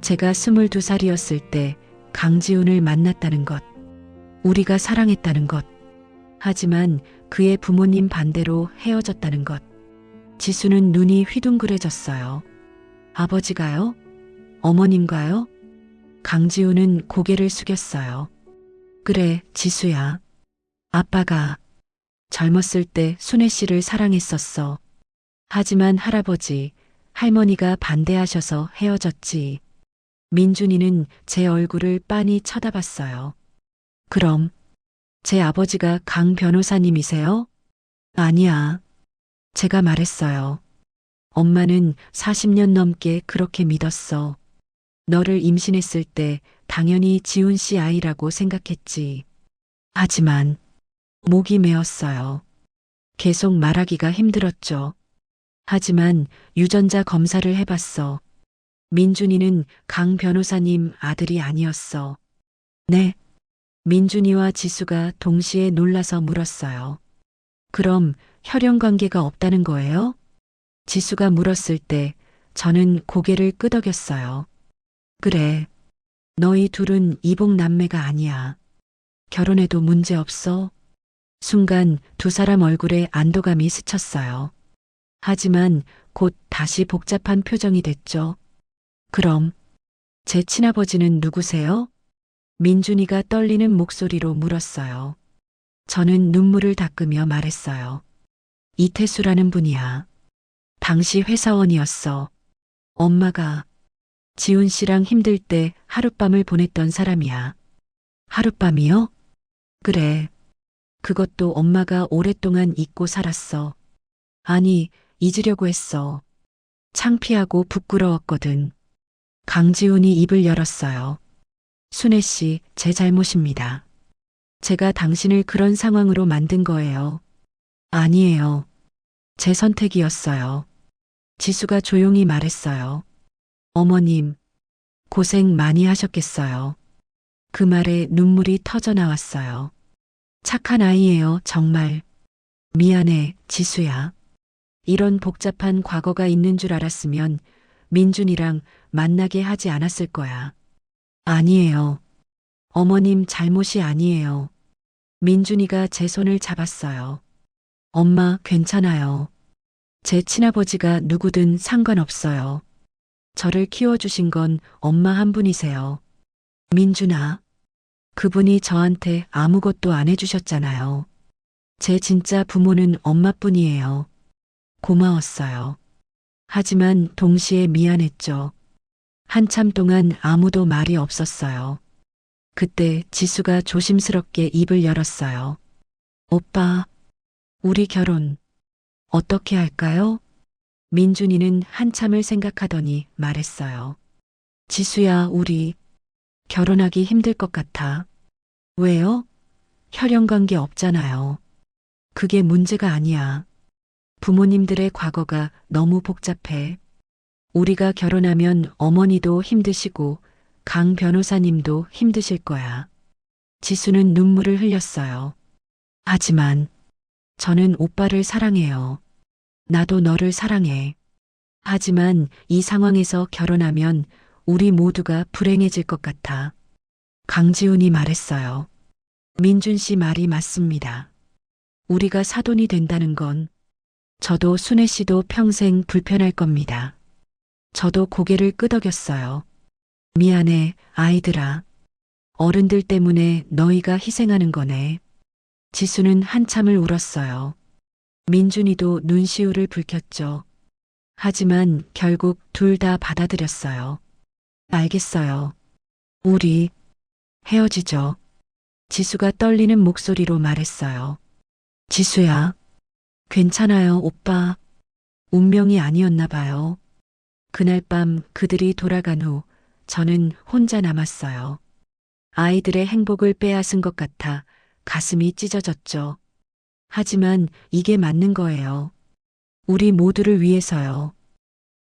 제가 22살이었을 때 강지훈을 만났다는 것. 우리가 사랑했다는 것. 하지만 그의 부모님 반대로 헤어졌다는 것. 지수는 눈이 휘둥그레졌어요. 아버지가요? 어머님가요? 강지훈은 고개를 숙였어요. 그래, 지수야. 아빠가 젊었을 때 순애 씨를 사랑했었어. 하지만 할아버지, 할머니가 반대하셔서 헤어졌지. 민준이는 제 얼굴을 빤히 쳐다봤어요. 그럼 제 아버지가 강 변호사님이세요? 아니야. 제가 말했어요. 엄마는 40년 넘게 그렇게 믿었어. 너를 임신했을 때 당연히 지훈 씨 아이라고 생각했지. 하지만 목이 메었어요. 계속 말하기가 힘들었죠. 하지만 유전자 검사를 해봤어. 민준이는 강 변호사님 아들이 아니었어. 네. 민준이와 지수가 동시에 놀라서 물었어요. 그럼 혈연 관계가 없다는 거예요? 지수가 물었을 때 저는 고개를 끄덕였어요. 그래. 너희 둘은 이복 남매가 아니야. 결혼해도 문제 없어? 순간 두 사람 얼굴에 안도감이 스쳤어요. 하지만 곧 다시 복잡한 표정이 됐죠. 그럼 제 친아버지는 누구세요? 민준이가 떨리는 목소리로 물었어요. 저는 눈물을 닦으며 말했어요. 이태수라는 분이야. 당시 회사원이었어. 엄마가 지훈 씨랑 힘들 때 하룻밤을 보냈던 사람이야. 하룻밤이요? 그래. 그것도 엄마가 오랫동안 잊고 살았어. 아니, 잊으려고 했어. 창피하고 부끄러웠거든. 강지훈이 입을 열었어요. 순애 씨, 제 잘못입니다. 제가 당신을 그런 상황으로 만든 거예요. 아니에요. 제 선택이었어요. 지수가 조용히 말했어요. 어머님, 고생 많이 하셨겠어요. 그 말에 눈물이 터져 나왔어요. 착한 아이예요, 정말. 미안해, 지수야. 이런 복잡한 과거가 있는 줄 알았으면 민준이랑 만나게 하지 않았을 거야. 아니에요. 어머님 잘못이 아니에요. 민준이가 제 손을 잡았어요. 엄마, 괜찮아요. 제 친아버지가 누구든 상관없어요. 저를 키워주신 건 엄마 한 분이세요. 민준아, 그분이 저한테 아무것도 안 해주셨잖아요. 제 진짜 부모는 엄마뿐이에요. 고마웠어요. 하지만 동시에 미안했죠. 한참 동안 아무도 말이 없었어요. 그때 지수가 조심스럽게 입을 열었어요. 오빠, 우리 결혼 어떻게 할까요? 민준이는 한참을 생각하더니 말했어요. 지수야, 우리 결혼하기 힘들 것 같아. 왜요? 혈연 관계 없잖아요. 그게 문제가 아니야. 부모님들의 과거가 너무 복잡해. 우리가 결혼하면 어머니도 힘드시고 강 변호사님도 힘드실 거야. 지수는 눈물을 흘렸어요. 하지만 저는 오빠를 사랑해요. 나도 너를 사랑해. 하지만 이 상황에서 결혼하면 우리 모두가 불행해질 것 같아. 강지훈이 말했어요. 민준 씨 말이 맞습니다. 우리가 사돈이 된다는 건 저도 순애 씨도 평생 불편할 겁니다. 저도 고개를 끄덕였어요. 미안해, 아이들아. 어른들 때문에 너희가 희생하는 거네. 지수는 한참을 울었어요. 민준이도 눈시울을 붉혔죠. 하지만 결국 둘 다 받아들였어요. 알겠어요. 우리 헤어지죠. 지수가 떨리는 목소리로 말했어요. 지수야, 괜찮아요, 오빠. 운명이 아니었나 봐요. 그날 밤 그들이 돌아간 후 저는 혼자 남았어요. 아이들의 행복을 빼앗은 것 같아 가슴이 찢어졌죠. 하지만 이게 맞는 거예요. 우리 모두를 위해서요.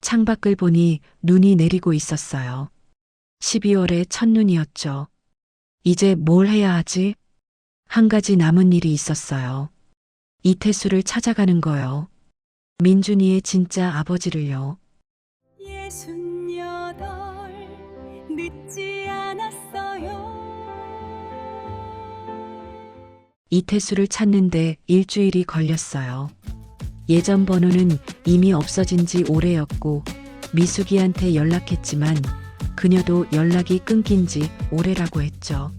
창밖을 보니 눈이 내리고 있었어요. 12월의 첫눈이었죠. 이제 뭘 해야 하지? 한 가지 남은 일이 있었어요. 이태수를 찾아가는 거요. 민준이의 진짜 아버지를요. 68 늦지 않았어요. 이태수를 찾는데 일주일이 걸렸어요. 예전 번호는 이미 없어진 지 오래였고 미숙이한테 연락했지만 그녀도 연락이 끊긴 지 오래라고 했죠.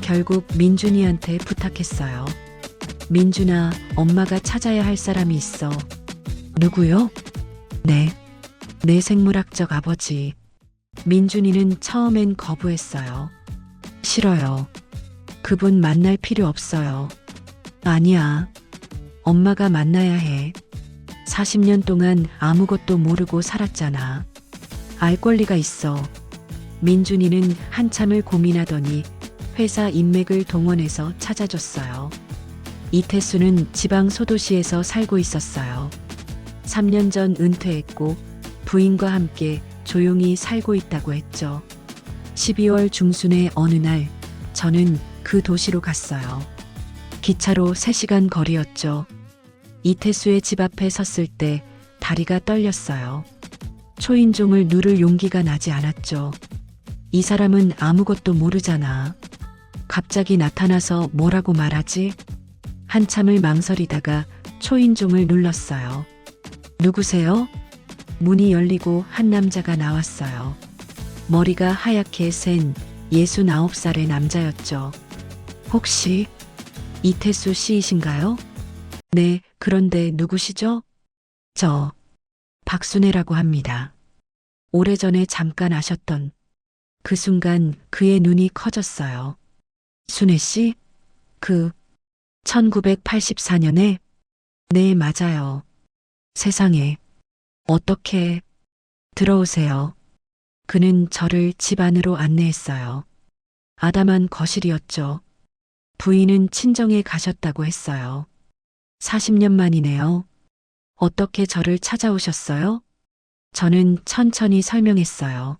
결국 민준이한테 부탁했어요. 민준아, 엄마가 찾아야 할 사람이 있어. 누구요? 네. 내 생물학적 아버지. 민준이는 처음엔 거부했어요. 싫어요. 그분 만날 필요 없어요. 아니야. 엄마가 만나야 해. 40년 동안 아무것도 모르고 살았잖아. 알 권리가 있어. 민준이는 한참을 고민하더니 회사 인맥을 동원해서 찾아줬어요. 이태수는 지방 소도시에서 살고 있었어요. 3년 전 은퇴했고 부인과 함께 조용히 살고 있다고 했죠. 12월 중순의 어느 날 저는 그 도시로 갔어요. 기차로 3시간 거리였죠. 이태수의 집 앞에 섰을 때 다리가 떨렸어요. 초인종을 누를 용기가 나지 않았죠. 이 사람은 아무것도 모르잖아. 갑자기 나타나서 뭐라고 말하지? 한참을 망설이다가 초인종을 눌렀어요. 누구세요? 문이 열리고 한 남자가 나왔어요. 머리가 하얗게 센 69살의 남자였죠. 혹시 이태수 씨이신가요? 네, 그런데 누구시죠? 저 박순애라고 합니다. 오래전에 잠깐 아셨던. 그 순간 그의 눈이 커졌어요. 순애 씨? 1984년에? 네, 맞아요. 세상에. 어떻게. 들어오세요. 그는 저를 집 안으로 안내했어요. 아담한 거실이었죠. 부인은 친정에 가셨다고 했어요. 40년 만이네요. 어떻게 저를 찾아오셨어요? 저는 천천히 설명했어요.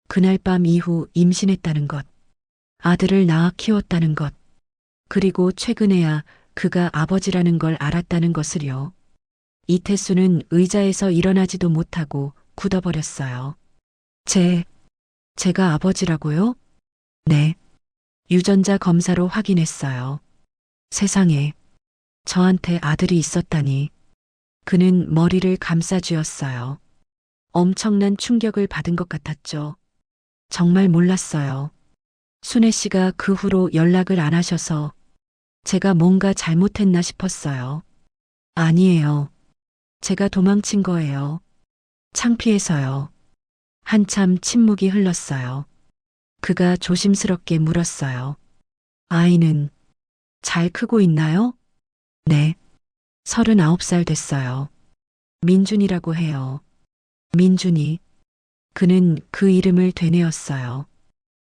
그날 밤 이후 임신했다는 것, 아들을 낳아 키웠다는 것, 그리고 최근에야 그가 아버지라는 걸 알았다는 것을요. 이태수는 의자에서 일어나지도 못하고 굳어버렸어요. 제가 아버지라고요? 네. 유전자 검사로 확인했어요. 세상에, 저한테 아들이 있었다니. 그는 머리를 감싸쥐었어요. 엄청난 충격을 받은 것 같았죠. 정말 몰랐어요. 순애 씨가 그 후로 연락을 안 하셔서 제가 뭔가 잘못했나 싶었어요. 아니에요. 제가 도망친 거예요. 창피해서요. 한참 침묵이 흘렀어요. 그가 조심스럽게 물었어요. 아이는 잘 크고 있나요? 네. 39살 됐어요. 민준이라고 해요. 민준이. 그는 그 이름을 되뇌었어요.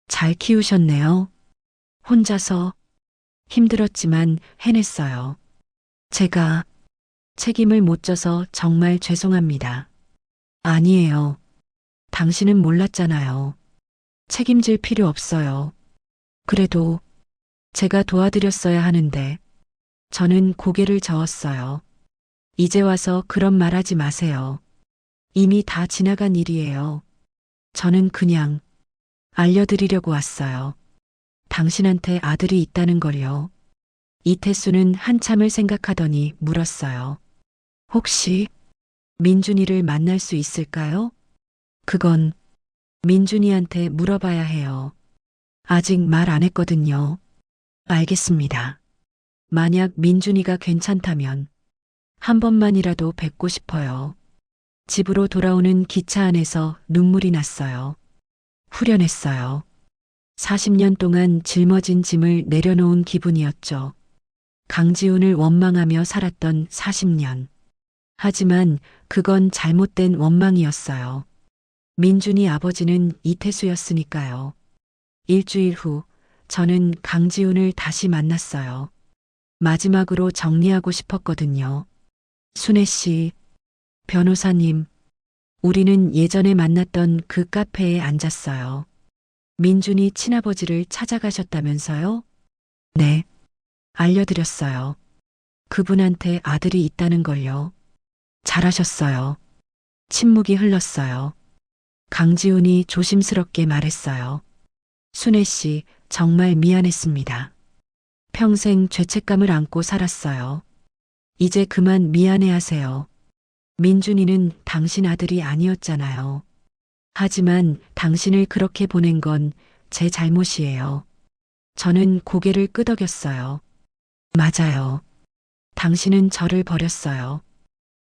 잘 키우셨네요. 혼자서 힘들었지만 해냈어요. 제가 책임을 못 져서 정말 죄송합니다. 아니에요. 당신은 몰랐잖아요. 책임질 필요 없어요. 그래도 제가 도와드렸어야 하는데 저는 고개를 저었어요. 이제 와서 그런 말 하지 마세요. 이미 다 지나간 일이에요. 저는 그냥 알려드리려고 왔어요. 당신한테 아들이 있다는 걸요. 이태수는 한참을 생각하더니 물었어요. 혹시 민준이를 만날 수 있을까요? 그건 민준이한테 물어봐야 해요. 아직 말 안 했거든요. 알겠습니다. 만약 민준이가 괜찮다면 한 번만이라도 뵙고 싶어요. 집으로 돌아오는 기차 안에서 눈물이 났어요. 후련했어요. 40년 동안 짊어진 짐을 내려놓은 기분이었죠. 강지훈을 원망하며 살았던 40년. 하지만 그건 잘못된 원망이었어요. 민준이 아버지는 이태수였으니까요. 일주일 후 저는 강지훈을 다시 만났어요. 마지막으로 정리하고 싶었거든요. 순애 씨, 변호사님, 우리는 예전에 만났던 그 카페에 앉았어요. 민준이 친아버지를 찾아가셨다면서요? 네, 알려드렸어요. 그분한테 아들이 있다는 걸요. 잘하셨어요. 침묵이 흘렀어요. 강지훈이 조심스럽게 말했어요. 순애 씨, 정말 미안했습니다. 평생 죄책감을 안고 살았어요. 이제 그만 미안해하세요. 민준이는 당신 아들이 아니었잖아요. 하지만 당신을 그렇게 보낸 건 제 잘못이에요. 저는 고개를 끄덕였어요. 맞아요. 당신은 저를 버렸어요.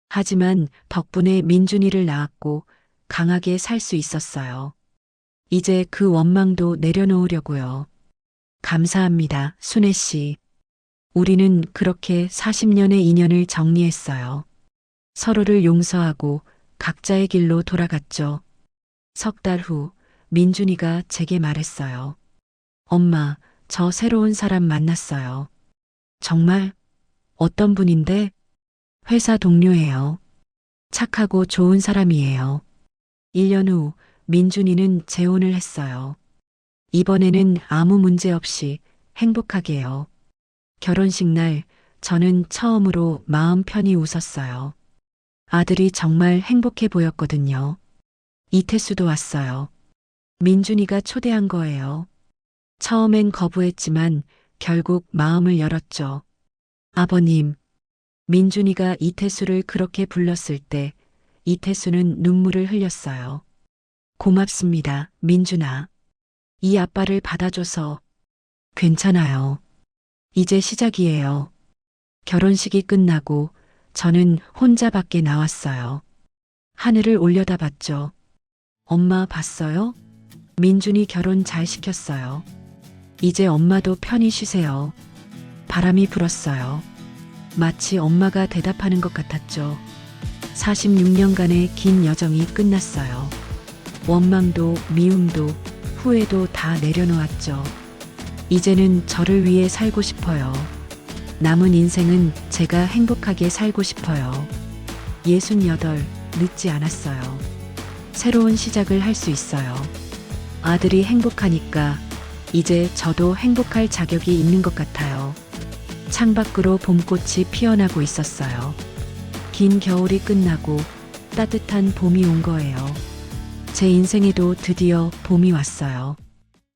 하지만 덕분에 민준이를 낳았고 강하게 살 수 있었어요. 이제 그 원망도 내려놓으려고요. 감사합니다, 순애 씨. 우리는 그렇게 40년의 인연을 정리했어요. 서로를 용서하고 각자의 길로 돌아갔죠. 석 달 후 민준이가 제게 말했어요. 엄마, 저 새로운 사람 만났어요. 정말? 어떤 분인데? 회사 동료예요. 착하고 좋은 사람이에요. 1년 후 민준이는 재혼을 했어요. 이번에는 아무 문제 없이 행복하게요. 결혼식 날 저는 처음으로 마음 편히 웃었어요. 아들이 정말 행복해 보였거든요. 이태수도 왔어요. 민준이가 초대한 거예요. 처음엔 거부했지만 결국 마음을 열었죠. 아버님, 민준이가 이태수를 그렇게 불렀을 때 이태수는 눈물을 흘렸어요. 고맙습니다, 민준아. 이 아빠를 받아줘서. 괜찮아요. 이제 시작이에요. 결혼식이 끝나고 저는 혼자 밖에 나왔어요. 하늘을 올려다봤죠. 엄마 봤어요? 민준이 결혼 잘 시켰어요. 이제 엄마도 편히 쉬세요. 바람이 불었어요. 마치 엄마가 대답하는 것 같았죠. 46년간의 긴 여정이 끝났어요. 원망도 미움도 후회도 다 내려놓았죠. 이제는 저를 위해 살고 싶어요. 남은 인생은 제가 행복하게 살고 싶어요. 68, 늦지 않았어요. 새로운 시작을 할 수 있어요. 아들이 행복하니까 이제 저도 행복할 자격이 있는 것 같아요. 창밖으로 봄꽃이 피어나고 있었어요. 긴 겨울이 끝나고 따뜻한 봄이 온 거예요. 제 인생에도 드디어 봄이 왔어요.